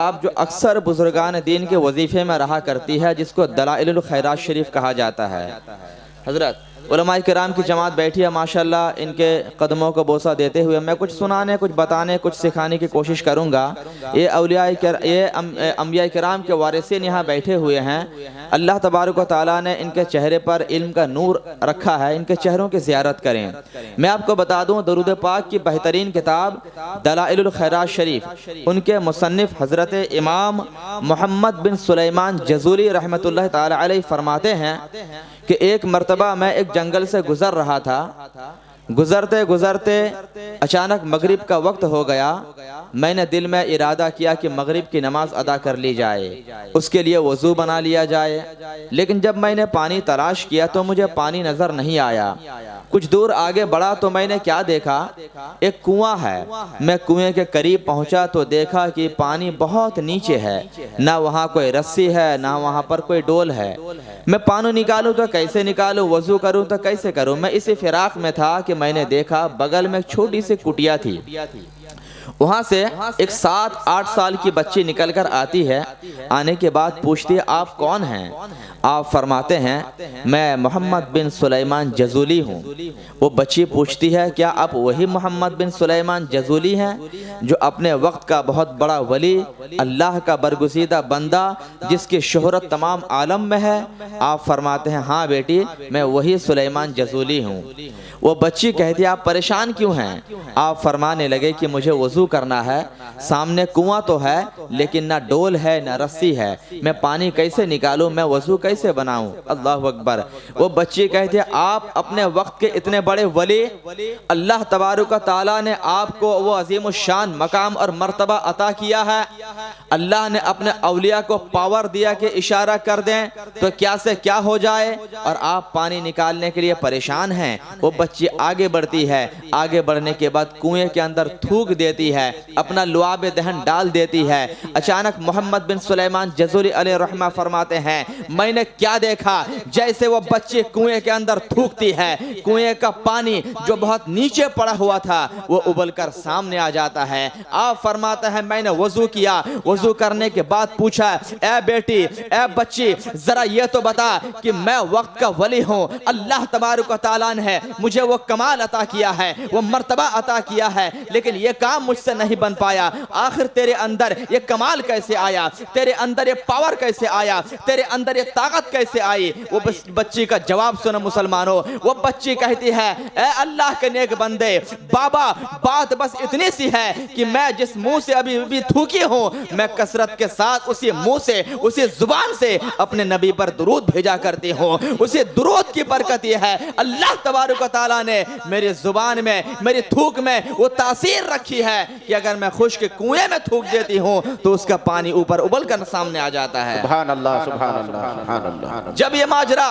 آپ جو اکثر بزرگان دین کے وظیفے میں رہا کرتی ہے، جس کو دلائل الخیرات شریف کہا جاتا ہے۔ حضرت علماء کرام کی جماعت بیٹھی ہے، ماشاءاللہ ان کے قدموں کو بوسہ دیتے ہوئے میں کچھ سنانے، کچھ بتانے، کچھ سکھانے کی کوشش کروں گا۔ یہ انبیاء کرام کے وارثین یہاں بیٹھے ہوئے ہیں۔ اللہ تبارک و تعالیٰ نے ان کے چہرے پر علم کا نور رکھا ہے، ان کے چہروں کی زیارت کریں۔ میں آپ کو بتا دوں، درود پاک کی بہترین کتاب دلائل الخیرات شریف، ان کے مصنف حضرت امام محمد بن سلیمان جزولی رحمۃ اللہ تعالی علیہ فرماتے ہیں کہ ایک مرتبہ میں ایک جنگل سے گزر رہا تھا، گزرتے گزرتے اچانک مغرب کا وقت ہو گیا۔ میں نے دل میں ارادہ کیا کہ مغرب کی نماز ادا کر لی جائے، اس کے لیے وضو بنا لیا جائے، لیکن جب میں نے پانی تلاش کیا تو مجھے پانی نظر نہیں آیا۔ کچھ دور آگے بڑھا تو میں نے کیا دیکھا، ایک کنواں ہے۔ میں کنویں کے قریب پہنچا تو دیکھا کہ پانی بہت نیچے ہے، نہ وہاں کوئی رسی ہے، نہ وہاں پر کوئی ڈول ہے۔ میں پانی نکالوں تو کیسے نکالوں، وضو کروں تو کیسے کروں۔ میں اسی فراق میں تھا کہ میں نے دیکھا بغل میں ایک چھوٹی سی کٹیا تھی، وہاں سے ایک 7-8 سال کی بچی نکل کر آتی ہے۔ آنے کے بعد پوچھتی ہے آپ کون ہیں؟ آپ فرماتے ہیں میں محمد بن سلیمان جزولی ہوں۔ وہ بچی پوچھتی ہے کیا آپ وہی محمد بن سلیمان جزولی ہیں جو اپنے وقت کا بہت بڑا ولی، اللہ کا برگزیدہ بندہ، جس کی شہرت تمام عالم میں ہے؟ آپ فرماتے ہیں ہاں بیٹی، میں وہی سلیمان جزولی ہوں۔ وہ بچی کہتی ہے آپ پریشان کیوں ہیں؟ آپ فرمانے لگے کہ مجھے وضو کرنا ہے، سامنے کنواں تو ہے لیکن نہ ڈول ہے نہ رسی ہے، میں پانی کیسے نکالوں، میں وضو کیسے بناؤں؟ اللہ اکبر۔ وہ بچی کہتی ہے آپ اپنے وقت کے اتنے بڑے ولی، اللہ تبارک و تعالیٰ نے آپ کو وہ عظیم الشان مقام اور مرتبہ عطا کیا ہے، اللہ نے اپنے اولیاء کو پاور دیا کہ اشارہ کر دیں تو کیا سے کیا ہو جائے، اور آپ پانی نکالنے کے لیے پریشان ہیں۔ وہ بچی آگے بڑھتی ہے، آگے بڑھنے کے بعد کنویں کے اندر تھوک دیتی ہے، اپنا لعاب دہن ڈال دیتی ہے۔ اچانک محمد بن سلیمان جزولی علیہ رحمہ فرماتے ہیں میں نے کیا دیکھا، جیسے وہ بچی کنویں کے اندر تھوکتی ہے، کنویں کا پانی جو بہت نیچے پڑا ہوا تھا وہ ابل کر سامنے آ جاتا ہے۔ آپ فرماتے ہیں میں نے وضو کیا، وضو کرنے کے بعد پوچھا اے بیٹی، اے بچی، ذرا یہ تو بتا کہ میں وقت کا ولی ہوں، اللہ تبارک و تعالیٰ نے مجھے وہ کمال عطا کیا ہے، وہ مرتبہ عطا کیا ہے، لیکن یہ کام مجھ سے نہیں بن پایا، آخر تیرے اندر یہ کمال کیسے آیا، تیرے اندر یہ پاور کیسے آیا، تیرے اندر یہ طاقت کیسے آئی؟ وہ بچی کا جواب سنو مسلمانوں۔ وہ بچی کہتی ہے اے اللہ کے نیک بندے، بابا بات بس اتنی سی ہے کہ میں جس منہ سے ابھی تھوکی ہوں، میں کثرت کے ساتھ اسی منہ سے، اسی زبان سے اپنے نبی پر درود بھیجا کرتی ہوں۔ اسی درود کی برکت یہ ہے اللہ تبارک و تعالیٰ نے میری زبان میں، میری تھوک میں وہ تاثیر رکھی ہے کہ اگر میں خشک کنویں میں تھوک دیتی ہوں تو اس کا پانی اوپر ابل کر سامنے آ جاتا ہے۔ سبحان اللہ، سبحان اللہ، سبحان اللہ۔ جب یہ ماجرا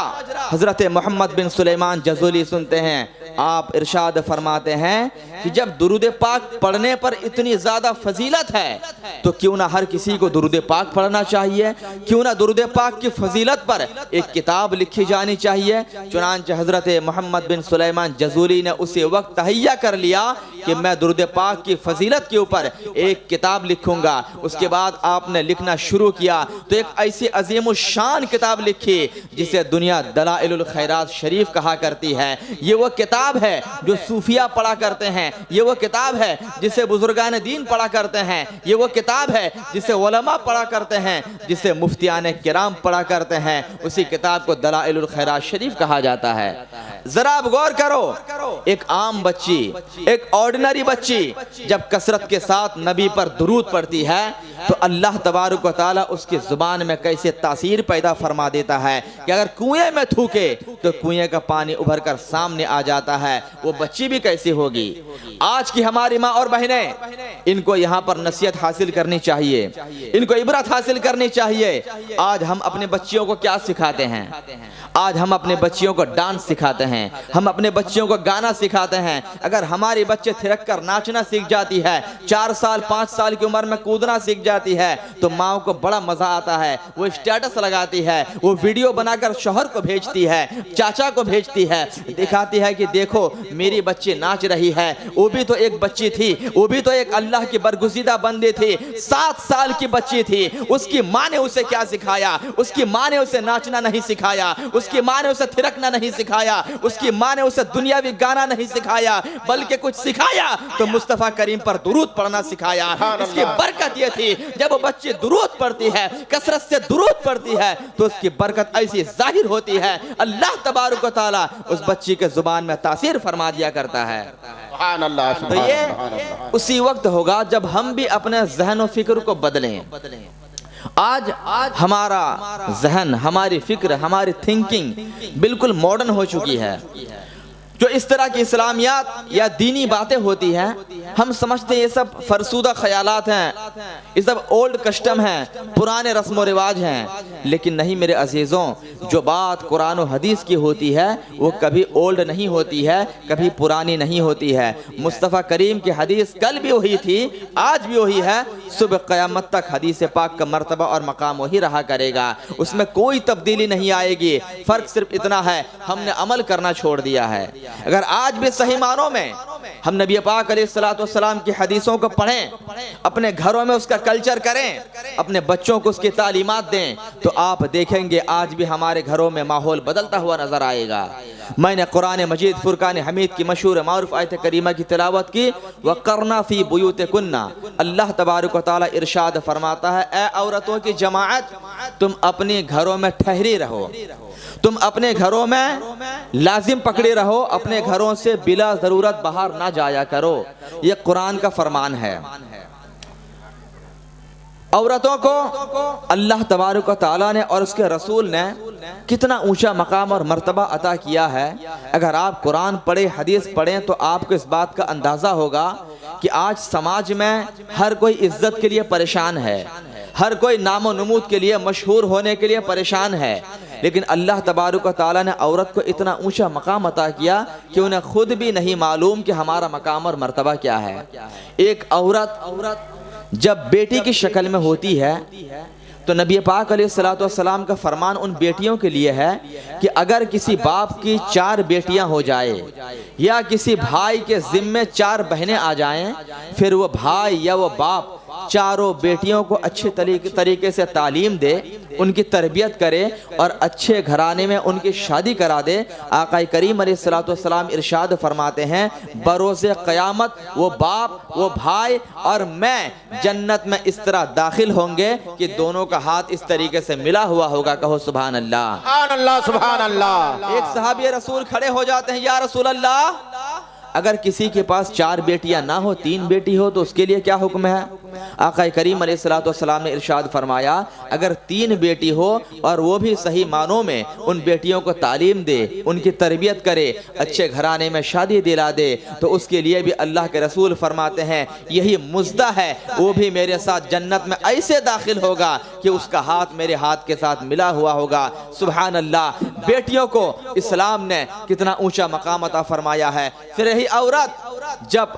حضرت محمد بن سلیمان جزولی سنتے ہیں، آپ ارشاد فرماتے ہیں کہ جب درود پاک پڑھنے پر اتنی زیادہ فضیلت ہے تو کیوں نہ ہر کسی کو درود پاک پڑھنا چاہیے، کیوں نہ درود پاک کی فضیلت پر ایک کتاب لکھی جانی چاہیے۔ چنانچہ حضرت محمد بن سلیمان جزولی نے اسی وقت تہیہ کر لیا کہ میں درود پاک کی فضیلت کے اوپر ایک کتاب لکھوں گا۔ اس کے بعد آپ نے لکھنا شروع کیا تو ایک ایسی عظیم الشان کتاب لکھی جسے دنیا دلائل الخیرات شریف کہا کرتی ہے۔ یہ وہ کتاب ہے جو صوفیہ پڑھا کرتے ہیں، یہ وہ کتاب ہے جسے بزرگان دین پڑھا کرتے ہیں، یہ وہ کتاب ہے جسے علماء پڑھا کرتے ہیں، جسے مفتیان کرام پڑھا کرتے ہیں۔ اسی کتاب کو دلائل الخیرات شریف کہا جاتا ہے۔ ذرا آپ غور کرو، ایک عام بچی، ایک آرڈنری بچی جب کثرت کے ساتھ نبی پر درود پڑھتی ہے تو اللہ تبارک و تعالیٰ اس کی زبان میں کیسے تاثیر پیدا فرما دیتا ہے کہ اگر کنویں میں تھوکے تو کنویں کا پانی ابھر کر سامنے آ جاتا ہے۔ وہ بچی بھی کیسی ہوگی؟ آج کی ہماری ماں اور بہنیں، ان کو یہاں پر نصیحت حاصل کرنی چاہیے، ان کو عبرت حاصل کرنی چاہیے۔ آج ہم اپنے بچیوں کو کیا سکھاتے ہیں؟ آج ہم اپنے بچیوں کو ڈانس سکھاتے ہیں، ہیں, ہم اپنے بچوں کو گانا سکھاتے ہیں. اگر ہماری بچے تھرک کر ناچنا سیکھ جاتی ہے, 4 سال 5 سال کی عمر میں کودنا سیکھ جاتی ہے, تو ماں کو بڑا مزہ آتا ہے. وہ اسٹیٹس لگاتی ہے, وہ ویڈیو بنا کر شوہر کو بھیجتی ہے, چاچا کو بھیجتی ہے, دکھاتی ہے کہ دیکھو میری بچی ناچ رہی ہے. وہ بھی تو ایک بچی تھی, وہ بھی تو ایک اللہ کی برگزیدہ بندی تھی, 7 سال کی بچی تھی. اس کی ماں نے اسے کیا سکھایا؟ اس کی ماں نے اسے ناچنا نہیں سکھایا, اس کی ماں نے اسے تھرکنا نہیں سکھایا, اس کی ماں نے اسے دنیاوی گانا نہیں سکھایا, بلکہ کچھ سکھایا تو مصطفیٰ کریم پر درود پڑھنا سکھایا. اس کی برکت یہ تھی, جب وہ بچی درود پڑھتی ہے, کثرت سے درود پڑھتی ہے, تو اس کی برکت ایسی ظاہر ہوتی ہے, اللہ تبارک و تعالی اس بچی کے زبان میں تاثیر فرما دیا کرتا ہے. سبحان اللہ تو سبحان یہ اللہ. اسی وقت ہوگا جب ہم بھی اپنے ذہن و فکر کو بدلیں. آج ہمارا ذہن, ہماری فکر, ہماری تھنکنگ بالکل ماڈرن ہو چکی ہے. جو اس طرح کی اسلامیات یا دینی باتیں ہوتی ہیں, ہم سمجھتے ہیں یہ سب فرسودہ خیالات ہیں, یہ سب اولڈ کسٹم ہیں, پرانے رسم و رواج ہیں. لیکن نہیں میرے عزیزوں, جو بات قرآن و حدیث کی ہوتی ہے وہ کبھی اولڈ نہیں ہوتی ہے, کبھی پرانی نہیں ہوتی ہے. مصطفیٰ کریم کی حدیث کل بھی وہی تھی, آج بھی وہی ہے, صبح قیامت تک حدیث پاک کا مرتبہ اور مقام وہی رہا کرے گا. اس میں کوئی تبدیلی نہیں آئے گی. فرق صرف اتنا ہے, ہم نے عمل کرنا چھوڑ دیا ہے. اگر آج بھی صحیح معنوں میں ہم نبی پاک علیہ السلام کی حدیثوں کو پڑھیں, اپنے گھروں میں اس کا کلچر کریں, اپنے بچوں کو اس کی تعلیمات دیں, تو آپ دیکھیں گے آج بھی ہمارے گھروں میں ماحول بدلتا ہوا نظر آئے گا. میں نے قرآن مجید فرقان حمید کی مشہور معروف آیت کریمہ کی تلاوت کی, وَقَرْنَا فِي بُيُوتِكُنَّ. اللہ تبارک و تعالی ارشاد فرماتا ہے, اے عورتوں کی جماعت, تم اپنے گھروں میں ٹھہری رہو, تم اپنے گھروں میں لازم پکڑے رہو, اپنے گھروں سے بلا ضرورت باہر نہ جایا کرو. یہ قرآن کا فرمان ہے. عورتوں کو اللہ تبارک و تعالیٰ نے اور اس کے رسول نے کتنا اونچا مقام اور مرتبہ عطا کیا ہے. اگر آپ قرآن پڑھیں, حدیث پڑھیں, تو آپ کو اس بات کا اندازہ ہوگا کہ آج سماج میں ہر کوئی عزت کے لیے پریشان ہے, ہر کوئی نام و نمود کے لیے, مشہور ہونے کے لیے پریشان ہے. لیکن اللہ تبارک و تعالیٰ نے عورت کو اتنا اونچا مقام عطا کیا کہ انہیں خود بھی نہیں معلوم کہ ہمارا مقام اور مرتبہ کیا ہے. ایک عورت جب بیٹی کی شکل میں ہوتی ہے تو نبی پاک علیہ السلام کا فرمان ان بیٹیوں کے لیے ہے کہ اگر کسی باپ کی 4 بیٹیاں ہو جائے یا کسی بھائی کے ذمے 4 بہنیں آ جائیں, پھر وہ بھائی یا وہ باپ چاروں بیٹیوں کو اچھے طریقے سے تعلیم دے, ان کی تربیت کرے اور اچھے گھرانے میں ان کی شادی کرا دے. آقا کریم علیہ السلام ارشاد فرماتے ہیں, بروز قیامت وہ باپ, وہ بھائی اور میں جنت میں اس طرح داخل ہوں گے کہ دونوں کا ہاتھ اس طریقے سے ملا ہوا ہوگا. کہو سبحان اللہ, سبحان اللہ سبحان اللہ. ایک صحابی رسول کھڑے ہو جاتے ہیں, یا رسول اللہ, اگر کسی کے پاس 4 بیٹیاں نہ ہو, 3 بیٹی ہو, تو اس کے لیے کیا حکم ہے؟ آقا کریم علیہ السلام نے ارشاد فرمایا, اگر 3 بیٹی ہو اور وہ بھی صحیح معنوں میں ان بیٹیوں کو تعلیم دے, ان کی تربیت کرے, اچھے گھرانے میں شادی دلا دے, تو اس کے لیے بھی اللہ کے رسول فرماتے ہیں یہی مزدہ ہے, وہ بھی میرے ساتھ جنت میں ایسے داخل ہوگا کہ اس کا ہاتھ میرے ہاتھ کے ساتھ ملا ہوا ہوگا. سبحان اللہ. بیٹیوں کو اسلام نے کتنا اونچا مقام عطا فرمایا ہے. پھر یہی عورت جب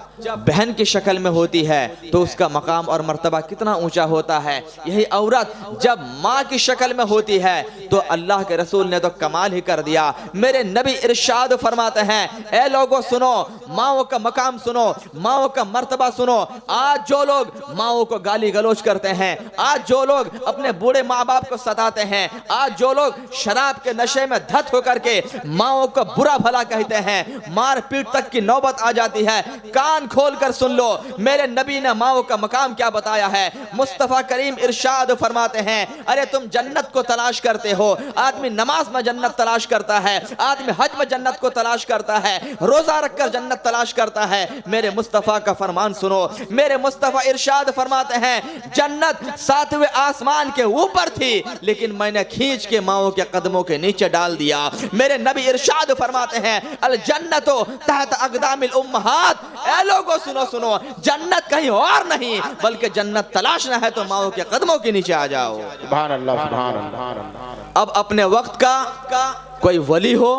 بہن کی شکل میں ہوتی ہے تو اس کا مقام اور مرتبہ کتنا اونچا ہوتا ہے. یہی عورت جب ماں کی شکل میں ہوتی ہے تو اللہ کے رسول نے تو کمال ہی کر دیا. میرے نبی ارشاد فرماتے ہیں, اے لوگوں سنو, ماؤں کا مقام سنو, ماؤں کا مرتبہ سنو. آج جو لوگ ماؤں کو گالی گلوچ کرتے ہیں, آج جو لوگ اپنے بوڑھے ماں باپ کو ستاتے ہیں, آج جو لوگ شراب کے نشے میں دھت ہو کر کے ماؤں کو برا بھلا کہتے ہیں, مار پیٹ تک کی نوبت آ جاتی ہے, کان کھول کر سن لو میرے نبی نے ماؤں کا مقام کیا بتایا ہے. مصطفیٰ کریم ارشاد فرماتے ہیں, ارے تم جنت کو تلاش کرتے ہو, آدمی نماز میں جنت تلاش کرتا ہے, آدمی حج میں جنت کو تلاش کرتا ہے, روزہ رکھ کر جنت تلاش کرتا ہے. میرے مصطفیٰ کا فرمان سنو. میرے مصطفیٰ ارشاد فرماتے ہیں, جنت 7ویں آسمان کے اوپر تھی, لیکن میں نے کھینچ کے ماؤں کے قدموں کے نیچے ڈال دیا. میرے نبی ارشاد فرماتے ہیں, الجنت تحت اقدام الامہات, بات، اے لوگوں سنو سنو، جنت کہیں اور نہیں بلکہ جنت تلاشنا ہے تو ماؤں کے قدموں کے نیچے آ جاؤ۔ سبحان اللہ سبحان اللہ۔ اب اپنے وقت کا کوئی ولی ہو،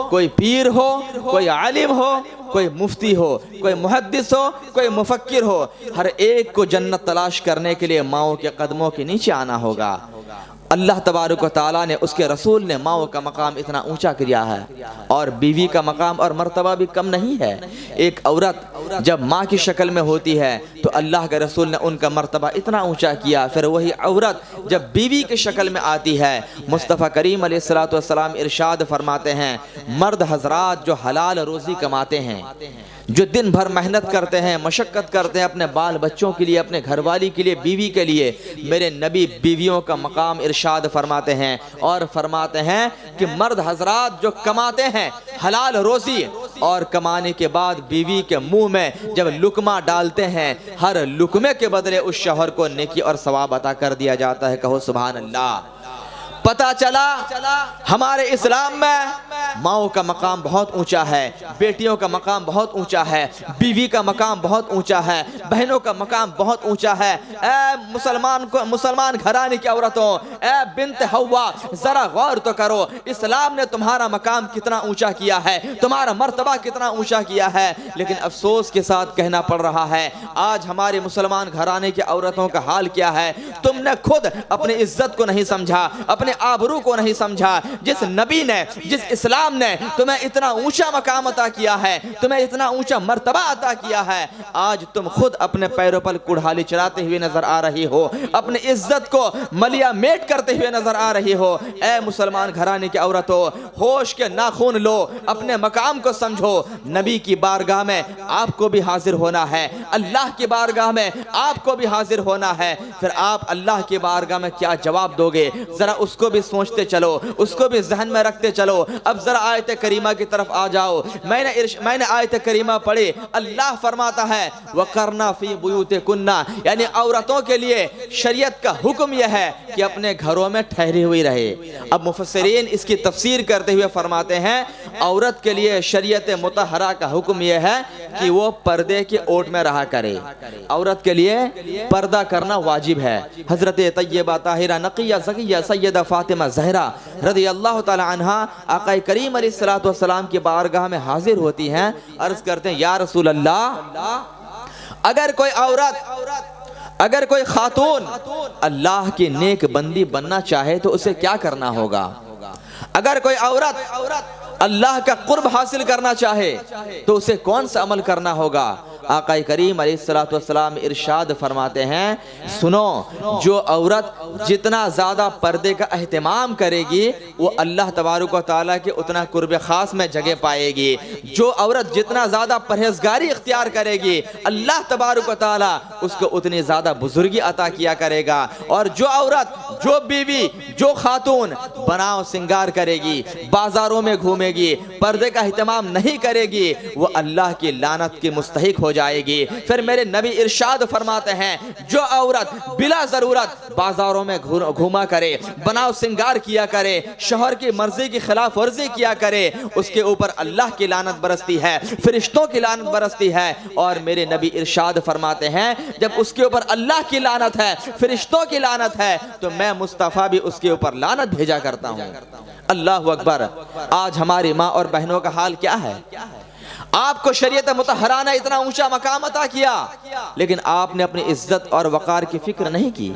کوئی پیر ہو، کوئی عالم ہو، کوئی مفتی ہو، کوئی محدث ہو، کوئی مفکر ہو، ہر ایک کو جنت تلاش کرنے کے لیے ماؤں کے قدموں کے نیچے آنا ہوگا۔ اللہ تبارک و تعالیٰ نے، اس کے رسول نے ماؤں کا مقام اتنا اونچا کیا ہے، اور بیوی کا مقام اور مرتبہ بھی کم نہیں ہے۔ ایک عورت جب ماں کی شکل میں ہوتی ہے تو اللہ کے رسول نے ان کا مرتبہ اتنا اونچا کیا، پھر وہی عورت جب بیوی کی شکل میں آتی ہے، مصطفیٰ کریم علیہ السلام ارشاد فرماتے ہیں، مرد حضرات جو حلال روزی کماتے ہیں، جو دن بھر محنت کرتے ہیں، مشقت کرتے ہیں اپنے بال بچوں کے لیے، اپنے گھر والی کے لیے، بیوی کے لیے، میرے نبی بیویوں کا مقام ارشاد فرماتے ہیں، اور فرماتے ہیں کہ مرد حضرات جو کماتے ہیں حلال روزی، اور کمانے کے بعد بیوی کے منہ میں جب لقمہ ڈالتے ہیں، ہر لقمے کے بدلے اس شوہر کو نیکی اور ثواب عطا کر دیا جاتا ہے۔ کہو سبحان اللہ۔ پتہ چلا ہمارے اسلام میں ماؤں کا مقام بہت اونچا ہے، بیٹیوں کا مقام بہت اونچا ہے، بیوی کا مقام بہت اونچا ہے، بہنوں کا مقام بہت اونچا ہے۔ اے مسلمان گھرانے کی عورتوں، اے بنت حوا، ذرا غور تو کرو، اسلام نے تمہارا مقام کتنا اونچا کیا ہے، تمہارا مرتبہ کتنا اونچا کیا ہے۔ لیکن افسوس کے ساتھ کہنا پڑ رہا ہے، آج ہمارے مسلمان گھرانے کی عورتوں کا حال کیا ہے؟ تم نے خود اپنی عزت کو نہیں سمجھا، اپنے آبرو کو نہیں سمجھا۔ جس نبی نے، جس اسلام نے تمہیں اتنا اونچا مقام عطا کیا ہے، تمہیں اتنا اونچا مرتبہ عطا کیا ہے، آج تم خود اپنے پیروں پر کڑھالی چلاتے ہوئے نظر آ رہی ہو، اپنی عزت کو ملیا میٹ کرتے ہوئے نظر آ رہی ہو۔ اے مسلمان گھرانے کی عورتوں، ہوش کے ناخن لو، اپنے مقام کو سمجھو۔ نبی کی بارگاہ میں آپ کو بھی حاضر ہونا ہے، اللہ کی بارگاہ میں آپ کو بھی حاضر ہونا ہے۔ پھر آپ اللہ کی بارگاہ میں کیا جواب دو گے؟ ذرا اس کو بھی سوچتے چلو، اس کو بھی ذہن میں رکھتے چلو۔ اب ذرا آیت کریمہ کی طرف آ جاؤ۔ میں نے آیت کریمہ پڑھی، اللہ فرماتا ہے وَقَرْنَا فِي بُيُوتِكُنَّ، یعنی عورتوں کے لیے شریعت کا حکم یہ ہے کہ اپنے گھروں میں ٹھہری ہوئی رہے۔ اب مفسرین اس کی تفسیر کرتے ہوئے فرماتے ہیں، عورت کے لیے شریعت مطہرہ کا حکم یہ ہے کہ وہ پردے کی اوٹ میں رہا کرے۔ عورت کے لیے پردہ کرنا واجب ہے۔ حضرت طیبہ طاہرہ نقیہ زکیہ سیدہ فاطمہ زہرا رضی اللہ تعالی عنہا آقا کریم علیہ السلام کی بارگاہ میں حاضر ہوتی ہیں، عرض کرتے ہیں یا رسول اللہ، اگر کوئی عورت، اگر کوئی خاتون اللہ کی نیک بندی بننا چاہے تو اسے کیا کرنا ہوگا؟ اگر کوئی عورت اللہ کا قرب حاصل کرنا چاہے تو اسے کون سا عمل کرنا ہوگا؟ آقا کریم علیہ السلام ارشاد فرماتے ہیں، سنو، جو عورت جتنا زیادہ پردے کا اہتمام کرے گی وہ اللہ تبارک و تعالیٰ کے اتنا قرب خاص میں جگہ پائے گی۔ جو عورت جتنا زیادہ پرہیزگاری اختیار کرے گی اللہ تبارک و تعالیٰ اس کو اتنی زیادہ بزرگی عطا کیا کرے گا۔ اور جو عورت، جو بیوی، جو خاتون بناؤ سنگار کرے گی، بازاروں میں گھومے گی، پردے کا اہتمام نہیں کرے گی، وہ اللہ کی لعنت کی مستحق ہو جائے گی۔ پھر میرے نبی ارشاد فرماتے ہیں، جو عورت بلا ضرورت بازاروں میں گھوما کرے، بناؤ سنگار کیا کرے، شوہر کی مرضی کی خلاف ورزی کیا کرے، اس کے اوپر اللہ کی لعنت برستی ہے، فرشتوں کی لعنت برستی ہے۔ اور میرے نبی ارشاد فرماتے ہیں، جب اس کے اوپر اللہ کی لعنت ہے، فرشتوں کی لعنت ہے، تو میں مصطفیٰ بھی اس کے اوپر لعنت بھیجا کرتا ہوں۔ اللہ اکبر۔ آج ہماری ماں اور بہنوں کا حال کیا ہے؟ آپ کو شریعت مطہرہ نے اتنا اونچا مقام عطا کیا، لیکن آپ نے اپنی عزت اور وقار کی فکر نہیں کی۔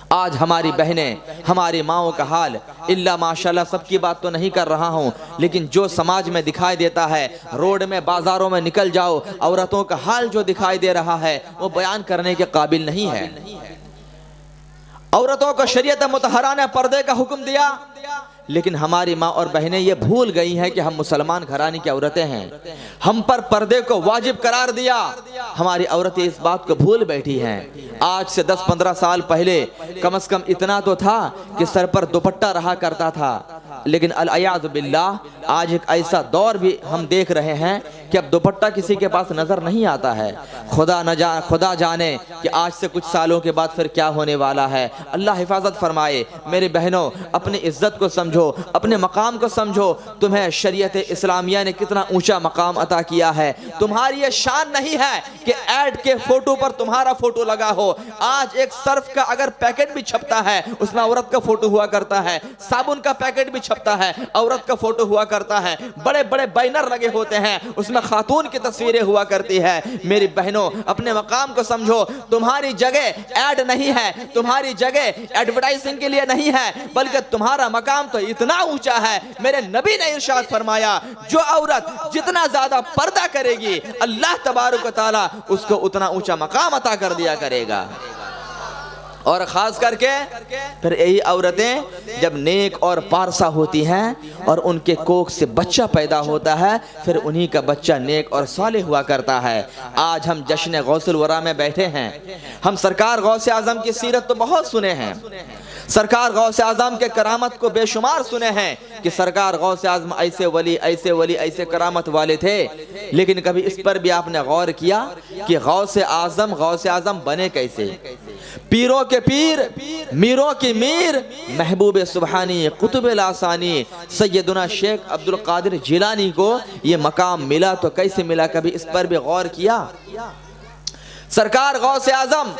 آج ہماری بہنیں، ہماری ماؤں کا حال، اللہ ماشاءاللہ سب کی بات تو نہیں کر رہا ہوں، لیکن جو سماج میں دکھائی دیتا ہے، روڈ میں بازاروں میں نکل جاؤ، عورتوں کا حال جو دکھائی دے رہا ہے وہ بیان کرنے کے قابل نہیں ہے۔ عورتوں کو شریعت مطہرہ نے پردے کا حکم دیا، لیکن ہماری ماں اور بہنیں یہ بھول گئی ہیں کہ ہم مسلمان گھرانے کی عورتیں ہیں، ہم پر پردے کو واجب قرار دیا۔ ہماری عورتیں اس بات کو بھول بیٹھی ہیں۔ آج سے 10-15 سال پہلے کم از کم اتنا تو تھا کہ سر پر دوپٹہ رہا کرتا تھا، لیکن العیاذ باللہ آج ایک ایسا دور بھی ہم دیکھ رہے ہیں کہ اب دوپٹہ کسی کے پاس نظر نہیں آتا ہے۔ خدا جانے کہ آج سے کچھ سالوں کے بعد پھر کیا ہونے والا ہے۔ اللہ حفاظت فرمائے۔ میرے بہنوں، اپنی عزت عزت کو سمجھو، اپنے مقام کو سمجھو. تمہیں شریعت اسلامیہ نے کتنا اونچا مقام عطا کیا ہے. تمہاری یہ شان نہیں ہے کہ ایڈ کے فوٹو پر تمہارا فوٹو لگا ہو. آج ایک سرف کا اگر پیکٹ بھی چھپتا ہے اس میں عورت کا فوٹو ہوا کرتا ہے. صابن کا پیکٹ بھی چھپتا ہے عورت کا فوٹو ہوا کرتا ہے. بڑے بڑے بینر لگے ہوتے ہیں اس میں خاتون کی تصویریں ہوا کرتی ہے. میری بہنوں اپنے مقام کو سمجھو. تمہاری جگہ ایڈ نہیں ہے، تمہاری جگہ ایڈورٹائزنگ کے لیے نہیں ہے، بلکہ تمہارا مقام تو اتنا اونچا ہے. میرے نبی نے ارشاد فرمایا جو عورت جتنا زیادہ پردہ کرے گی اللہ تبارک و تعالی اس کو اتنا اونچا مقام عطا کر دیا کرے گا. اور خاص کر کے پھر یہی عورتیں جب نیک اور پارسا ہوتی ہیں اور ان کے کوکھ سے بچہ پیدا ہوتا ہے پھر انہی کا بچہ نیک اور صالح ہوا کرتا ہے. آج ہم جشن غوث الورا میں بیٹھے ہیں. ہم سرکار غوث اعظم کی سیرت تو بہت سنے ہیں، سرکار غوث اعظم کے کرامت کو بے شمار سنے ہیں کہ سرکار غوث اعظم ایسے ولی ایسے کرامت والے تھے. لیکن کبھی اس پر بھی آپ نے غور کیا کہ غوث اعظم بنے کیسے؟ پیروں کے پیر، میروں کی میر، محبوب سبحانی، قطب لاسانی سیدنا شیخ عبد القادر جیلانی کو یہ مقام ملا تو کیسے ملا؟ کبھی اس پر بھی غور کیا؟ سرکار غوث اعظم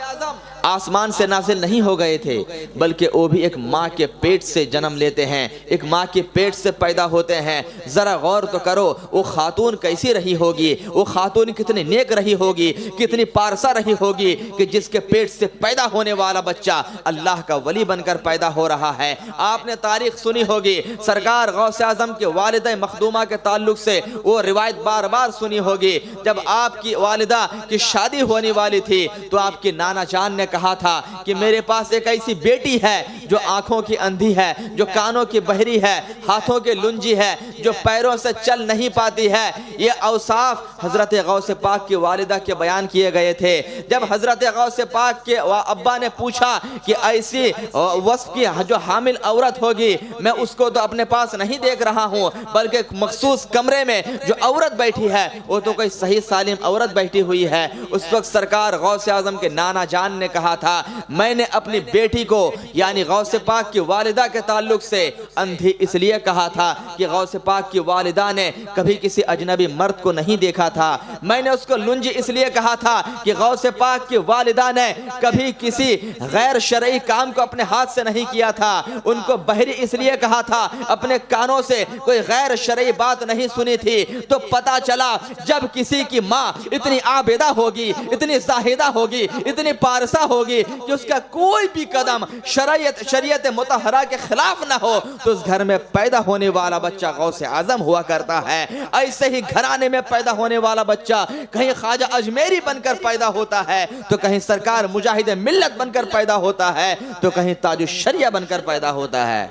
آسمان سے نازل نہیں ہو گئے تھے بلکہ وہ بھی ایک ماں کے پیٹ سے جنم لیتے ہیں، ایک ماں کے پیٹ سے پیدا ہوتے ہیں. ذرا غور تو کرو وہ خاتون کیسی رہی ہوگی، وہ خاتون کتنی نیک رہی ہوگی، کتنی پارسا رہی ہوگی کہ جس کے پیٹ سے پیدا ہونے والا بچہ اللہ کا ولی بن کر پیدا ہو رہا ہے. آپ نے تاریخ سنی ہوگی سرکار غوث اعظم کے والدہ مخدومہ کے تعلق سے وہ روایت بار بار سنی ہوگی. جب آپ کی والدہ کی شادی ہونے والی تھی تو آپ کی نانا جان نے کہا تھا کہ میرے پاس ایک ایسی بیٹی ہے جو آنکھوں کی اندھی ہے، جو کانوں کی بہری ہے، ہاتھوں کی لنجی ہے، جو پیروں سے چل نہیں پاتی ہے. یہ اوصاف حضرت غوث پاک کی والدہ کے بیان کیے گئے تھے. جب حضرت غوث پاک کے ابا نے پوچھا کہ ایسی وصف کی جو حامل عورت ہوگی میں اس کو تو اپنے پاس نہیں دیکھ رہا ہوں بلکہ مخصوص کمرے میں جو عورت بیٹھی ہے وہ تو کوئی صحیح سالم عورت بیٹھی ہوئی ہے. اس وقت سرکار غوث اعظم کے نانا جان نے کہا تھا میں نے اپنی بیٹی کو یعنی غوث پاک کی والدہ کے تعلق سے اندھی اس لیے کہا تھا کہ غوث پاک کی والدہ نے کبھی کسی اجنبی مرد کو نہیں دیکھا تھا. میں نے اس کو لنجی اس لیے کہا تھا کہ غوث پاک کی والدہ نے کبھی کسی غیر شرعی کام کو اپنے ہاتھ سے نہیں کیا تھا. ان کو بہری اس لیے کہا تھا اپنے کانوں سے کوئی غیر شرعی بات نہیں سنی تھی. تو پتا چلا جب کسی کی ماں اتنی عابدہ ہوگی، اتنی زاہدہ ہوگی، اتنی پارسا ہوگی کہ اس کا کوئی بھی قدم شریعت مطہرہ کے خلاف نہ ہو تو اس گھر میں پیدا ہونے والا بچہ غوث اعظم ہوا کرتا ہے. ایسے ہی گھرانے میں پیدا ہونے والا بچہ کہیں خواجہ اجمیری بن کر پیدا ہوتا ہے تو کہیں سرکار مجاہد ملت بن کر پیدا ہوتا ہے تو کہیں تاج الشریعہ بن کر پیدا ہوتا ہے.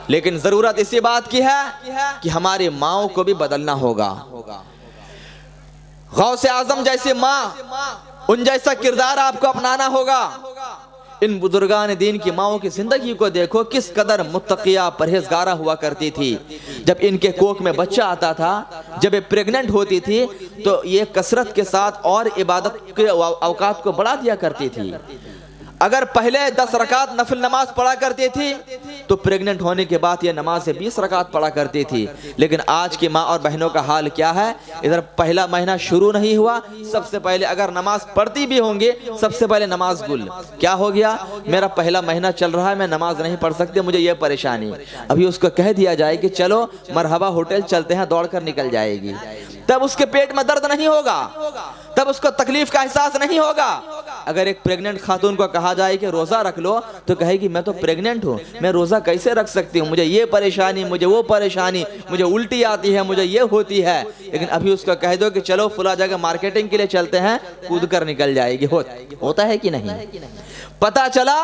لیکن ضرورت اسی بات کی ہے کہ ہماری ماؤں کو بھی بدلنا ہوگا. غوث اعظم جیسی ماں، ان جیسا کردار آپ کو اپنانا ہوگا. ان بزرگان دین کی ماؤں کی زندگی کو دیکھو کس قدر متقیہ پرہیزگارہ ہوا کرتی تھی. جب ان کے کوکھ میں بچہ آتا تھا، جب یہ پریگننٹ ہوتی تھی تو یہ کثرت کے ساتھ اور عبادت کے اوقات کو بڑھا دیا کرتی تھی. اگر پہلے 10 رکعت نفل نماز پڑھا کرتی تھی تو پریگننٹ ہونے کے بعد یہ نماز 20 رکعت پڑھا کرتی تھی. لیکن آج کی ماں اور بہنوں کا حال کیا ہے؟ ادھر پہلا مہینہ شروع نہیں ہوا، سب سے پہلے اگر نماز پڑھتی بھی ہوں گے سب سے پہلے نماز گل. کیا ہو گیا؟ میرا پہلا مہینہ چل رہا ہے، میں نماز نہیں پڑھ سکتے، مجھے یہ پریشانی. ابھی اس کو کہہ دیا جائے کہ چلو مرحبا ہوٹل چلتے ہیں، دوڑ کر نکل جائے گی. تب اس کے پیٹ میں درد نہیں ہوگا، تب اس کو تکلیف کا احساس نہیں ہوگا. اگر ایک پریگننٹ خاتون کو کہا جائے کہ روزہ رکھ لو تو کہے گی میں تو پریگننٹ ہوں، میں روزہ کیسے رکھ سکتی ہوں، مجھے یہ پریشانی، مجھے وہ پریشانی، مجھے الٹی آتی ہے، مجھے یہ ہوتی ہے. لیکن ابھی اس کو کہہ دو کہ چلو فلاں جگہ مارکیٹنگ کے لیے چلتے ہیں، کود کر نکل جائے گی. ہوتا ہے کہ نہیں؟ پتا چلا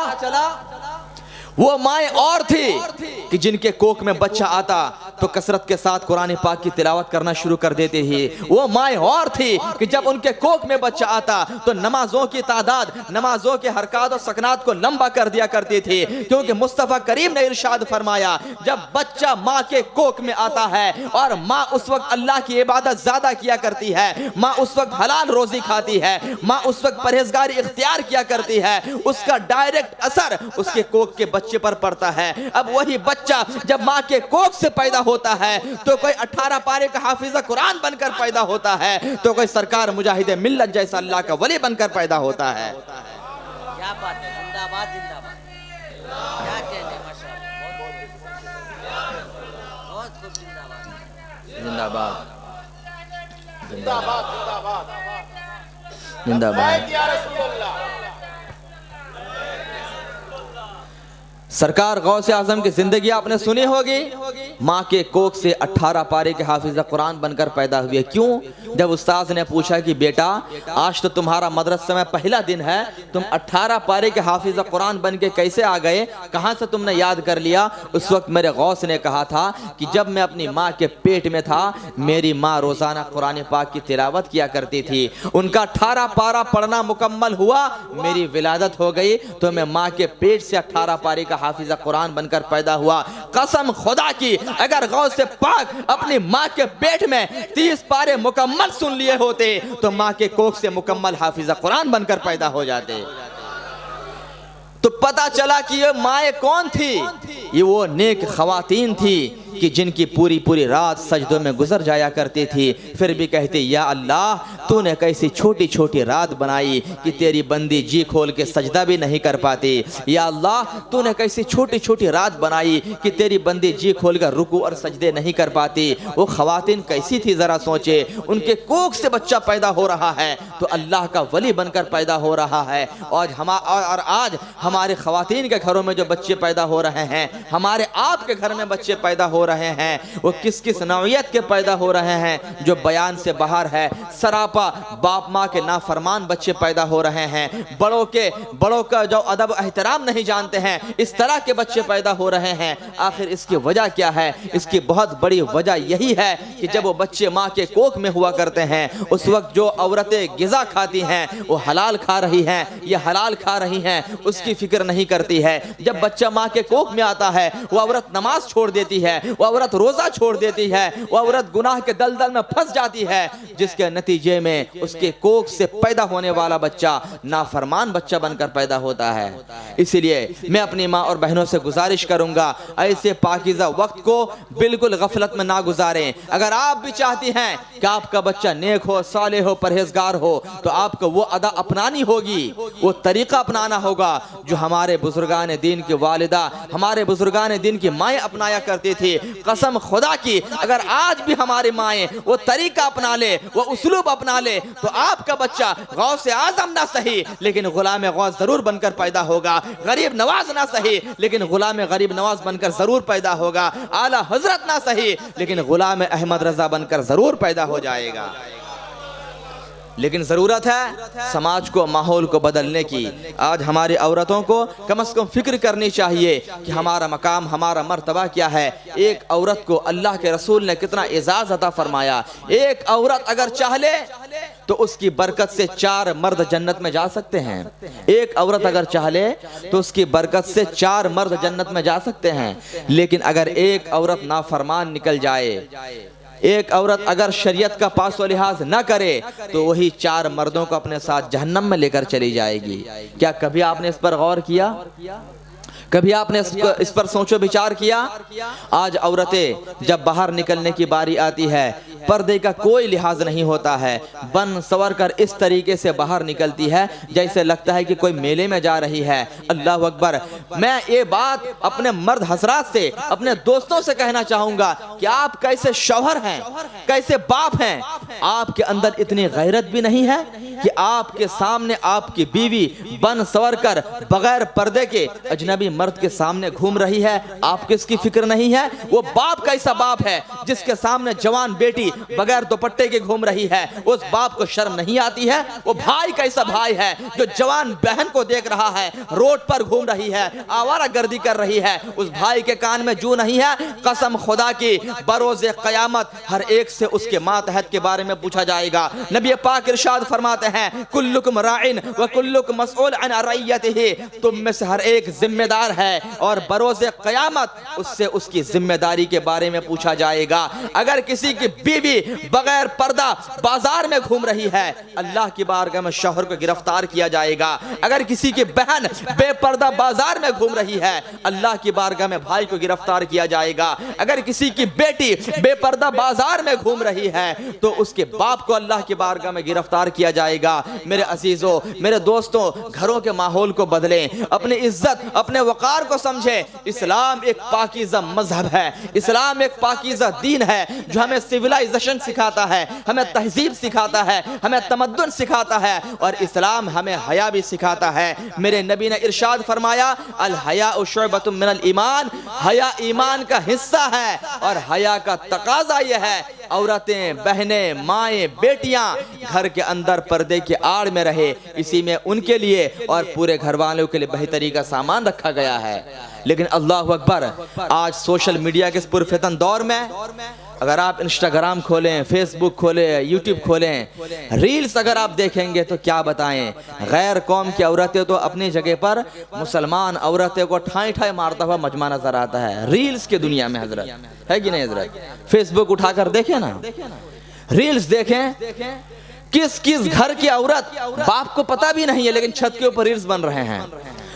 وہ مائیں اور تھی کہ جن کے کوکھ میں بچہ آتا تو کثرت کے ساتھ قرآن پاک کی تلاوت کرنا شروع کر دیتے ہی. وہ مائیں اور تھی کہ جب ان کے کوکھ میں بچہ آتا تو نمازوں کی تعداد، نمازوں کے حرکات و سکنات کو لمبا کر دیا کرتی تھی. کیونکہ مصطفیٰ کریم نے ارشاد فرمایا جب بچہ ماں کے کوکھ میں آتا ہے اور ماں اس وقت اللہ کی عبادت زیادہ کیا کرتی ہے، ماں اس وقت حلال روزی کھاتی ہے، ماں اس وقت پرہیزگاری اختیار کیا کرتی ہے، اس کا ڈائریکٹ اثر اس کے کوکھ کے بچے بچے پر پڑتا ہے۔ اب وہی بچہ جب ماں کے کوکھ سے پیدا ہوتا ہے تو کوئی 18 پارے کا حافظ قرآن بن کر پیدا ہوتا ہے، تو کوئی سرکار مجاہد ملت جیسا اللہ کا ولی بن کر پیدا ہوتا ہے۔ کیا بات ہے، زندہ باد زندہ باد، کیا کہنے، ماشاءاللہ، بہت خوب، زندہ باد، زندہ باد، زندہ باد، زندہ باد، زندہ باد۔ یا رسول اللہ۔ سرکار غوث اعظم کی زندگی آپ نے سنی ہوگی، ماں کے کوکھ سے 18 پارے کے حافظ قرآن بن کر پیدا ہوئے۔ کیوں؟ جب استاذ نے پوچھا کہ بیٹا آج تو تمہارا مدرسہ میں پہلا دن ہے، تم 18 پارے کے حافظ قرآن بن کے کیسے آ گئے، کہاں سے تم نے یاد کر لیا؟ اس وقت میرے غوث نے کہا تھا کہ جب میں اپنی ماں کے پیٹ میں تھا، میری ماں روزانہ قرآن پاک کی تلاوت کیا کرتی تھی، ان کا 18 پارہ پڑھنا مکمل ہوا، میری ولادت ہو گئی تو میں ماں کے پیٹ سے 18 پارے کا حافظ قرآن بن کر پیدا ہوا۔ قسم خدا کی اگر غوث پاک اپنی ماں کے پیٹ میں 30 پارے مکمل سن لیے ہوتے تو ماں کے کوکھ سے مکمل حافظ قرآن بن کر پیدا ہو جاتے۔ تو پتا چلا کہ یہ مائیں کون تھی؟ یہ وہ نیک خواتین تھی کہ جن کی پوری رات سجدوں میں گزر جایا کرتی تھی، پھر بھی کہتے یا اللہ تو نے کیسی چھوٹی چھوٹی رات بنائی کہ تیری بندی جی کھول کے سجدہ بھی نہیں کر پاتی، یا اللہ تو نے کیسی چھوٹی چھوٹی رات بنائی کہ تیری بندی جی کھول کر رکوع اور سجدے نہیں کر پاتی۔ وہ خواتین کیسی تھی ذرا سوچے، ان کے کوکھ سے بچہ پیدا ہو رہا ہے تو اللہ کا ولی بن کر پیدا ہو رہا ہے۔ اور آج ہمارے خواتین کے گھروں میں جو بچے پیدا ہو رہے ہیں، ہمارے آپ کے گھر میں بچے پیدا ہو رہے ہیں، وہ کس نوعیت کے پیدا ہو رہے ہیں جو بیان سے باہر ہے۔ سراپا باپ ماں کے نافرمان بچے پیدا ہو رہے ہیں، بڑوں کا جو ادب احترام نہیں جانتے ہیں، اس طرح کے بچے پیدا ہو رہے ہیں۔ آخر اس کی وجہ کیا ہے؟ اس کی بہت بڑی وجہ یہی ہے کہ جب وہ بچے ماں کے کوکھ میں ہوا کرتے ہیں، اس وقت جو عورتیں غذا کھاتی ہیں وہ حلال کھا رہی ہیں یا حلال کھا رہی ہیں اس کی فکر نہیں کرتی ہے۔ جب بچہ ماں کے کوکھ میں آتا ہے وہ عورت نماز چھوڑ دیتی ہے، وہ عورت روزہ چھوڑ دیتی ہے، وہ عورت گناہ کے دلدل میں پھنس جاتی ہے، جس کے نتیجے میں اس کے کوکھ سے پیدا ہونے والا بچہ نافرمان بچہ بن کر پیدا ہوتا ہے۔ اسی لیے میں اپنی ماں اور بہنوں سے گزارش کروں گا ایسے پاکیزہ وقت کو بالکل غفلت میں نہ گزاریں۔ اگر آپ بھی چاہتی ہیں کہ آپ کا بچہ نیک ہو، صالح ہو، پرہیزگار ہو تو آپ کو وہ ادا اپنانی ہوگی، وہ طریقہ اپنانا ہوگا جو ہمارے بزرگان دین کی والدہ، ہمارے بزرگان دین کی مائیں اپنایا کرتی تھی۔ قسم خدا کی اگر آج بھی ہماری مائیں وہ طریقہ اپنا لے، وہ اسلوب اپنا لے تو آپ کا بچہ غوث اعظم نہ صحیح لیکن غلام غوث ضرور بن کر پیدا ہوگا، غریب نواز نہ صحیح لیکن غلام غریب نواز بن کر ضرور پیدا ہوگا، اعلیٰ حضرت نہ صحیح لیکن غلام احمد رضا بن کر ضرور پیدا ہو جائے گا۔ لیکن ضرورت ہے سماج کو، ماحول کو بدلنے کی۔ آج ہماری عورتوں کو کم از کم فکر کرنی چاہیے کہ ہمارا مقام، ہمارا مرتبہ کیا ہے۔ ایک عورت کو اللہ کے رسول نے کتنا اعزاز عطا فرمایا۔ ایک عورت اگر چاہ لے تو اس کی برکت سے 4 مرد جنت میں جا سکتے ہیں۔ ایک عورت اگر چاہ لے تو اس کی برکت سے 4 مرد جنت میں جا سکتے ہیں، لیکن اگر ایک عورت نافرمان نکل جائے، ایک عورت اگر شریعت کا پاس و لحاظ نہ کرے تو وہی 4 مردوں کو اپنے ساتھ جہنم میں لے کر چلی جائے گی۔ کیا کبھی آپ نے اس پر غور کیا؟ کبھی آپ نے اس پر سوچ و بچار کیا؟ آج عورتیں جب باہر نکلنے کی باری آتی ہے پردے کا کوئی لحاظ نہیں ہوتا ہے، بن سور کر اس طریقے سے باہر نکلتی ہے جیسے لگتا ہے کہ کوئی میلے میں جا رہی ہے۔ اللہ اکبر! میں یہ بات اپنے مرد حضرات سے، اپنے دوستوں سے کہنا چاہوں گا کہ آپ کیسے شوہر ہیں، کیسے باپ ہیں، آپ کے اندر اتنی غیرت بھی نہیں ہے کہ آپ کے سامنے آپ کی بیوی بن سور کر بغیر پردے کے اجنبی مرد کے سامنے گھوم رہی ہے، آپ کس کی فکر نہیں ہے؟ وہ باپ کیسا باپ ہے جس کے سامنے جوان بیٹی بغیر دوپٹے کے گھوم رہی ہے، اس باپ کو شرم نہیں آتی ہے؟ وہ بھائی کیسا بھائی ہے جو جوان بہن کو دیکھ رہا ہے، روڈ پر گھوم رہی ہے، آوارہ گردی کر رہی ہے، اس بھائی کے کان میں جو نہیں ہے؟ قسم خدا کی بروز قیامت ہر ایک سے اس کے ماتحت کے بارے میں پوچھا جائے گا۔ نبی پاک ارشاد فرماتے فرماتے ہیں کلکم راعن و کلکم مسئول عن رعیتہ، تم میں سے ہر ایک ذمہ دار ہے اور بروز قیامت اس سے اس کی ذمہ داری کے بارے میں پوچھا جائے گا۔ اگر کسی کی بیوی بغیر پردہ بازار میں گھوم رہی ہے، اللہ کی بارگاہ میں شوہر کو گرفتار کیا جائے گا۔ اگر کسی کی بہن بے پردہ بازار میں گھوم رہی ہے، اللہ کی بارگاہ میں بھائی کو گرفتار کیا جائے گا۔ اگر کسی کی بیٹی بے پردہ بازار میں گھوم رہی ہے تو اس کے باپ کو اللہ کی بارگاہ میں گرفتار کیا جائے گا۔ میرے عزیزوں، میرے دوستوں، گھروں کے ماحول کو بدلیں، اپنی عزت اپنے وقار کو سمجھیں۔ اسلام ایک پاکیزہ مذہب ہے، اسلام ایک پاکیزہ دین ہے جو ہمیں سیولائزیشن سکھاتا ہے، ہمیں تہذیب سکھاتا ہے، ہمیں تمدن سکھاتا ہے، اور اسلام ہمیں حیا بھی سکھاتا ہے۔ میرے نبی نے ارشاد فرمایا الحیاء شعبۃ من الایمان، حیا ایمان کا حصہ ہے، اور حیا کا تقاضا یہ ہے عورتیں، بہنیں، مائیں، بیٹیاں گھر کے اندر پردے کی آڑ میں رہے، اسی میں ان کے لیے اور پورے گھر والوں کے لیے بہتری کا سامان رکھا گیا ہے۔ لیکن اللہ اکبر، آج سوشل میڈیا کے اس پرفتن دور میں اگر آپ انسٹاگرام کھولیں، فیس بک کھولیں، یوٹیوب کھولیں، ریلز اگر آپ دیکھیں گے تو کیا بتائیں، غیر قوم کی عورتیں تو اپنی جگہ پر مسلمان عورتیں کو ٹھائیں ٹھائیں مارتا ہوا مجمع نظر آتا ہے ریلز کی دنیا میں۔ حضرت ہے کہ نہیں حضرت؟ فیس بک اٹھا کر دیکھیں نا، ریلز دیکھیں، کس کس گھر کی عورت باپ کو پتہ بھی نہیں ہے لیکن چھت کے اوپر ریلز بن رہے ہیں،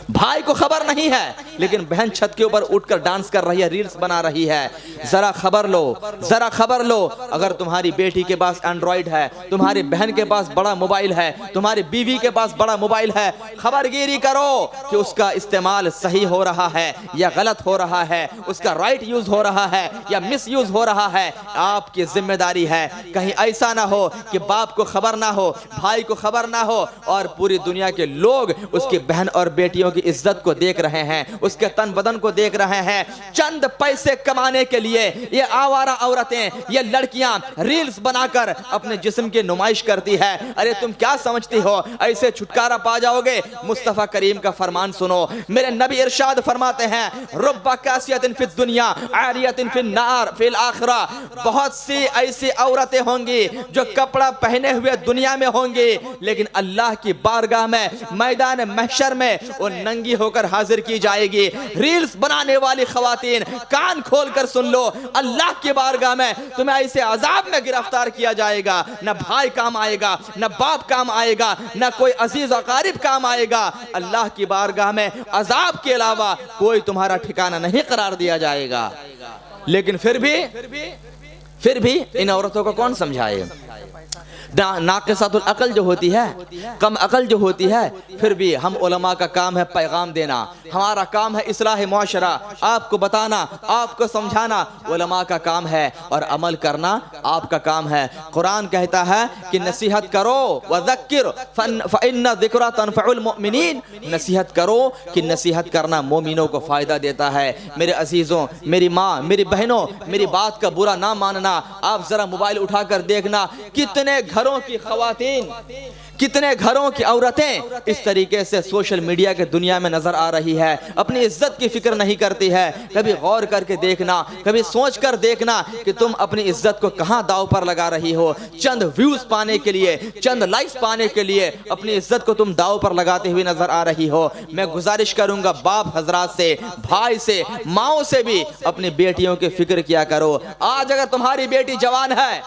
بھائی کو خبر نہیں ہے لیکن بہن چھت کے اوپر اٹھ کر ڈانس کر رہی ہے، ریلز بنا رہی ہے۔ ذرا خبر لو، ذرا خبر لو، اگر تمہاری بیٹی کے پاس اینڈرائیڈ ہے، تمہاری بہن کے پاس بڑا موبائل ہے، تمہاری بیوی کے پاس بڑا موبائل ہے، خبر گیری کرو کہ اس کا استعمال صحیح ہو رہا ہے یا غلط ہو رہا ہے، اس کا رائٹ یوز ہو رہا ہے یا مس یوز ہو رہا ہے۔ آپ کی ذمہ داری ہے کہیں ایسا نہ ہو کہ باپ کو خبر نہ ہو، بھائی کو خبر نہ ہو، اور پوری دنیا کے لوگ اس کی بہن اور بیٹیوں کی عزت کو دیکھ رہے ہیں، اس کے تن بدن کو دیکھ رہے ہیں۔ چند پیسے کمانے کے لیے یہ آوارہ عورتیں، یہ لڑکیاں ریلز بنا کر اپنے جسم کی نمائش کرتی ہے۔ ارے تم کیا سمجھتی ہو ایسے چھٹکارا پا جاؤ گے؟ مصطفیٰ کریم کا فرمان سنو، میرے نبی ارشاد فرماتے ہیں رب کاسیۃ فی الدنیا عاریۃ فی النار فی الآخرہ، بہت سی ایسی عورتیں ہوں گی جو کپڑا پہنے ہوئے دنیا میں ہوں گی لیکن اللہ کی بارگاہ میں میدان محشر میں وہ ننگی ہو کر حاضر کی جائے گی۔ ریلز بنانے والی خواتین کان کھول کر سن لو، اللہ کی بارگاہ میں تمہیں ایسے عذاب میں گرفتار کیا جائے گا، نہ بھائی کام آئے گا، نہ باپ کام آئے گا، نہ کوئی عزیز اقارب کام آئے گا۔ اللہ کی بارگاہ میں عذاب کے علاوہ کوئی تمہارا ٹھکانہ نہیں قرار دیا جائے گا۔ لیکن پھر بھی ان عورتوں کو کون سمجھائے؟ ناقصات العقل جو ہوتی ہے، کم عقل جو ہوتی ہے، پھر بھی ہم علماء کا کام ہے پیغام دینا، ہمارا کام ہے اصلاح معاشرہ، آپ کو بتانا، آپ کو سمجھانا علماء کا کام ہے، اور عمل کرنا آپ کا کام ہے۔ قرآن کہتا ہے کہ نصیحت کرو وذکر فإن الذکر تنفع المؤمنین، نصیحت کرو کہ نصیحت کرنا مومنوں کو فائدہ دیتا ہے۔ میرے عزیزوں، میری ماں، میری بہنوں، میری بات کا برا نہ ماننا، آپ ذرا موبائل اٹھا کر دیکھنا کتنے گھروں کی خواتین، کتنے گھروں کی عورتیں اس طریقے سے سوشل میڈیا کے دنیا میں نظر آ رہی ہے، اپنی عزت کی فکر نہیں کرتی ہے۔ کبھی غور کر کے دیکھنا، کبھی سوچ کر دیکھنا کہ تم اپنی عزت کو کہاں داؤ پر لگا رہی ہو۔ چند ویوز پانے کے لیے، چند لائکس پانے کے لیے اپنی عزت کو تم داؤ پر لگاتے ہوئے نظر آ رہی ہو۔ میں گزارش کروں گا باپ حضرات سے، بھائی سے، ماؤں سے بھی اپنی بیٹیوں کی فکر کیا کرو۔ آج اگر تمہاری بیٹی جوان ہے،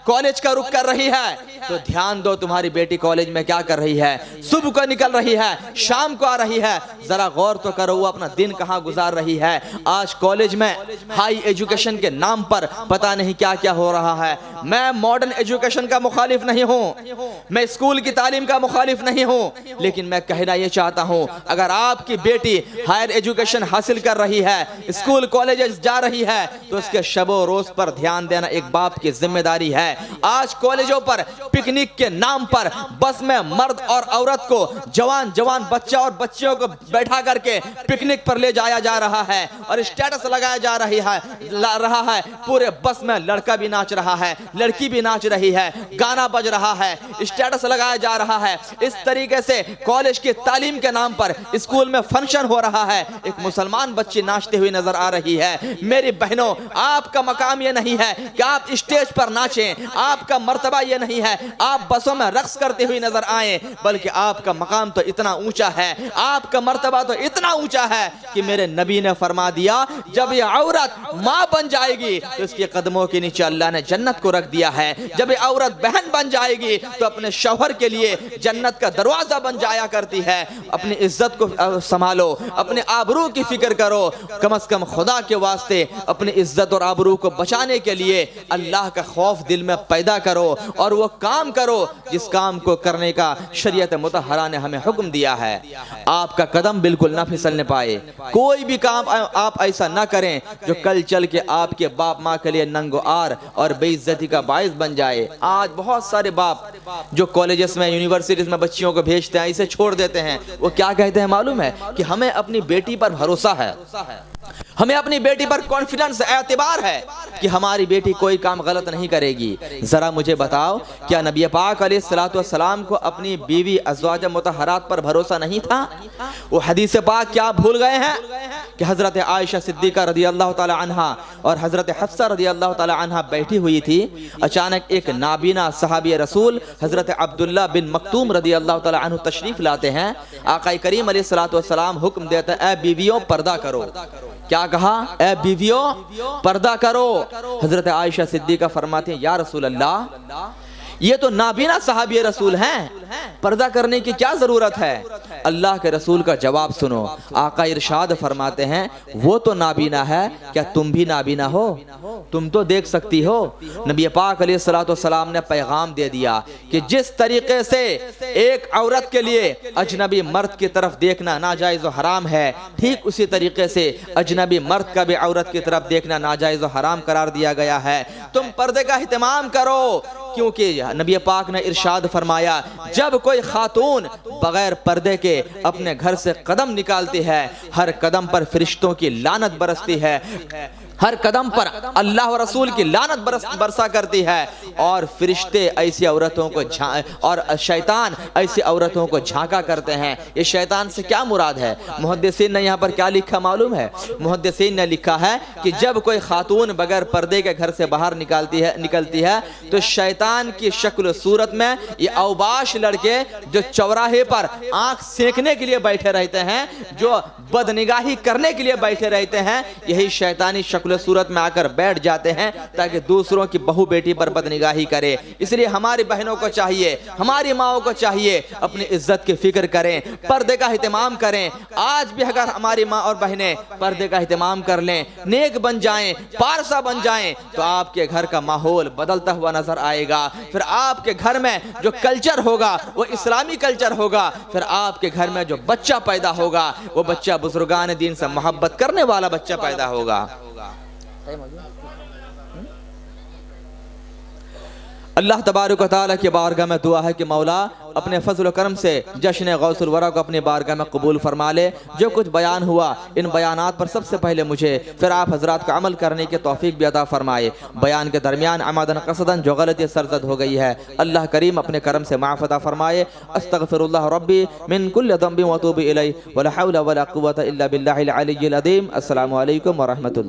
کالج کا رخ کر رہی ہے، تو دھیان دو تمہاری بیٹی کالج میں کیا کر رہی ہے، صبح کو نکل رہی ہے، شام کو آ رہی ہے، ذرا غور تو کرو وہ اپنا دن کہاں گزار رہی ہے۔ آج کالج میں ہائی ایجوکیشن کے نام پر پتہ نہیں کیا کیا ہو رہا ہے۔ میں ماڈرن ایجوکیشن کا مخالف نہیں ہوں، میں اسکول کی تعلیم کا مخالف نہیں ہوں، لیکن میں کہنا یہ چاہتا ہوں اگر آپ کی بیٹی ہائر ایجوکیشن حاصل کر رہی ہے، اسکول کالجز جا رہی ہے، تو اس کے شب و روز پر دھیان دینا ایک باپ کی ذمہ داری ہے۔ آج کالجوں پر پکنک کے نام پر بس میں مرد اور عورت کو، جوان بچہ اور بچیوں کو بیٹھا کر کے پکنک پر لے جایا جا رہا ہے اور اسٹیٹس لگایا جا رہا ہے۔ پورے بس میں لڑکا بھی ناچ رہا ہے، لڑکی بھی ناچ رہی ہے، گانا بج رہا ہے، اسٹیٹس لگایا جا رہا ہے۔ اس طریقے سے کالج کی تعلیم کے نام پر اسکول میں فنکشن ہو رہا ہے، ایک مسلمان بچی ناچتے ہوئی نظر آ رہی ہے۔ میری بہنوں، آپ کا مقام یہ نہیں ہے کہ آپ اسٹیج پر ناچیں، آپ کا مرتبہ یہ نہیں ہے آپ بسوں میں رقص کرتے ہوئی نہیں نظر آئیں، بلکہ آپ کا مقام تو اتنا اونچا ہے، آپ کا مرتبہ تو اتنا اونچا ہے کہ میرے نبی نے فرما دیا جب یہ عورت ماں بن جائے گی تو اس کے قدموں کے نیچے اللہ نے جنت کو رکھ دیا ہے، جب یہ عورت بہن بن جائے گی تو اپنے شوہر کے لیے جنت کا دروازہ بن جایا کرتی ہے۔ اپنی عزت کو سنبھالو، اپنے آبرو کی فکر کرو، کم از کم خدا کے واسطے اپنی عزت اور آبرو کو بچانے کے لیے اللہ کا خوف دل میں پیدا کرو اور وہ کام کرو جس کام کو کرنے کا شریعت مطہرہ نے ہمیں حکم دیا ہے۔ آپ کا قدم بالکل نہ پھسلنے پائے، کوئی بھی کام آپ ایسا نہ کریں جو کل چل کے آپ کے باپ ماں کے لیے ننگ و عار اور بے عزتی کا باعث بن جائے۔ آج بہت سارے باپ جو کالجز میں یونیورسٹیز میں بچیوں کو بھیجتے ہیں اسے چھوڑ دیتے ہیں، وہ کیا کہتے ہیں معلوم ہے کہ ہمیں اپنی بیٹی پر بھروسہ ہے، ہمیں اپنی بیٹی پر کانفیڈنس اعتبار ہے کہ ہماری بیٹی کوئی کام غلط نہیں کرے گی۔ ذرا مجھے بتاؤ کیا نبی پاک علیہ السلام کو اپنی بیوی ازواج مطہرات پر بھروسہ نہیں تھا؟ وہ حدیث پاک کیا بھول گئے ہیں کہ حضرت عائشہ صدیقہ رضی اللہ تعالی عنہا اور حضرت حفصہ رضی اللہ تعالی عنہا بیٹھی ہوئی تھی، اچانک ایک نابینا صحابی رسول حضرت عبداللہ بن مکتوم رضی اللہ تعالی عنہ تشریف لاتے ہیں۔ آقا کریم علیہ السلام حکم دیتے ہیں اے بیویوں پردہ کرو۔ کیا کہا؟ اے بیویوں پردہ کرو۔ حضرت عائشہ صدیقہ فرماتی ہیں یا رسول اللہ یہ تو نابینا صحابی رسول ہیں، پردہ کرنے کی کیا ضرورت ہے؟ اللہ کے رسول کا جواب سنو، آقا ارشاد فرماتے ہیں وہ تو نابینا ہے، کیا تم بھی نابینا ہو؟ تم تو دیکھ سکتی ہو۔ نبی پاک علیہ السلام نے پیغام دے دیا کہ جس طریقے سے ایک عورت کے لیے اجنبی مرد کی طرف دیکھنا ناجائز و حرام ہے، ٹھیک اسی طریقے سے اجنبی مرد کا بھی عورت کی طرف دیکھنا ناجائز و حرام قرار دیا گیا ہے۔ تم پردے کا اہتمام کرو، کیونکہ نبی پاک نے ارشاد فرمایا جب کوئی خاتون بغیر پردے کے اپنے گھر سے قدم نکالتی ہے، ہر قدم پر فرشتوں کی لعنت برستی ہے، ہر قدم پر اللہ و رسول کی لعنت برسا کرتی ہے، اور فرشتے ایسی عورتوں کو اور شیطان ایسی عورتوں کو جھانکا کرتے ہیں۔ یہ شیطان سے کیا مراد ہے؟ محدثین نے یہاں پر کیا لکھا معلوم ہے؟ محدثین نے لکھا ہے کہ جب کوئی خاتون بغیر پردے کے گھر سے باہر نکلتی ہے تو شیطان کی شکل و صورت میں یہ اوباش لڑکے جو چوراہے پر آنکھ سینکنے کے لیے بیٹھے رہتے ہیں، جو بدنگاہی کرنے کے لیے بیٹھے رہتے ہیں، یہی شیطانی شکل صورت میں آ کر بیٹھ جاتے ہیں تاکہ دوسروں کی بہو بیٹی پر بدنگاہی کرے۔ اس لیے ہماری بہنوں کو چاہیے، ہماری ماؤں کو چاہیے اپنی عزت کی فکر کریں، پردے کا اہتمام کریں۔ آج بھی اگر ہماری ماں اور بہنیں پردے کا اہتمام کر لیں، نیک بن جائیں، پارسا بن جائیں، تو آپ کے گھر کا ماحول بدلتا ہوا نظر آئے گا۔ پھر آپ کے گھر میں جو کلچر ہوگا وہ اسلامی کلچر ہوگا، پھر آپ کے گھر میں جو بچہ پیدا ہوگا وہ بچہ بزرگان دین سے محبت کرنے والا بچہ پیدا ہوگا۔ اللہ تبارک و تعالیٰ کی بارگاہ میں دعا ہے کہ مولا اپنے فضل و کرم سے جشن غوث الورا کو اپنی بارگاہ میں قبول فرما لے۔ جو کچھ بیان ہوا ان بیانات پر سب سے پہلے مجھے پھر آپ حضرات کا عمل کرنے کی توفیق بھی عطا فرمائے۔ بیان کے درمیان عمدن قصدن جو غلطی سرزد ہو گئی ہے اللہ کریم اپنے کرم سے معاف عطا فرمائے۔ استغفر اللہ ربی من کل ذنب واتوب الیہ ولا حول ولا قوة الا باللہ العلی العظیم۔ السلام علیکم ورحمۃ اللہ۔